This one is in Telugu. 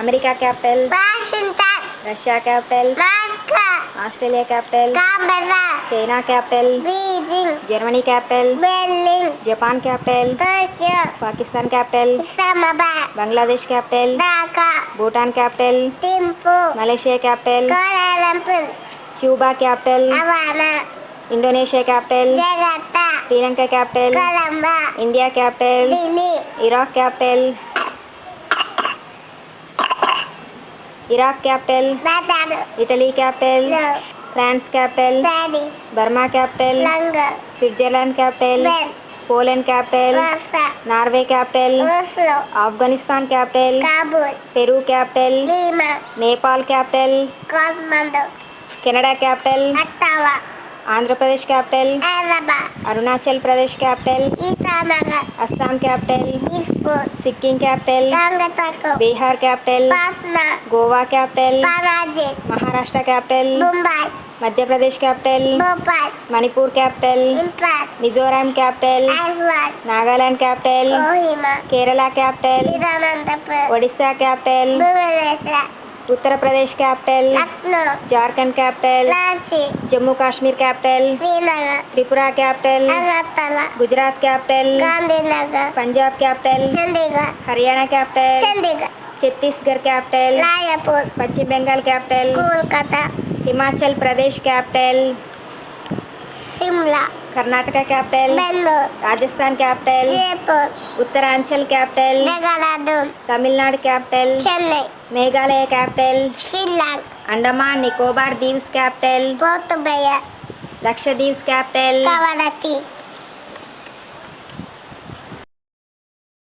America capital Washington, Russia capital Moscow, Australia capital Canberra, China capital Beijing, Germany capital Berlin, Japan capital Tokyo, Pakistan capital Islamabad, Bangladesh capital Dhaka, Bhutan capital Thimphu, Malaysia capital Kuala Lumpur, Cuba capital Havana, Indonesia capital Jakarta, Sri Lanka capital Colombo, India capital Delhi, Iraq capital Baghdad, Italy capital France capital Paris, Burma capital London, Switzerland capital Bern, Poland capital Warsaw, Norway capital Oslo, Afghanistan capital Kabul, Peru capital Lima, Nepal capital Kathmandu, Canada capital Ottawa, Andhra Pradesh capital Hyderabad, Arunachal Pradesh capital Itanagar, Assam capital Dispur, Sikkim capital Gangtok, Bihar capital Patna, Goa capital Panaji, Maharashtra capital Mumbai, Madhya Pradesh capital Bhopal, Manipur capital Imphal, Mizoram capital Aizawl, Nagaland capital Kohima, Kerala capital Thiruvananthapuram, Odisha capital Bhubaneswar, Uttar Pradesh capital Lucknow, Jharkhand capital Ranchi, Jammu Kashmir capital Srinagar, Tripura capital Agartala, Gujarat capital Gandhinagar, Punjab capital Chandigarh, Haryana capital Chandigarh, Chhattisgarh capital Raipur, పశ్చిమ Bengal capital Kolkata, Himachal Pradesh capital Shimla, Karnataka capital Bengaluru, Rajasthan capital Jaipur, Uttaranchal capital Dehradun, Tamil Nadu capital Chennai, Meghalaya capital Shillong, Andaman Nicobar దీవ్స్ capital Port Blair, Lakshadweep capital Kavaratti.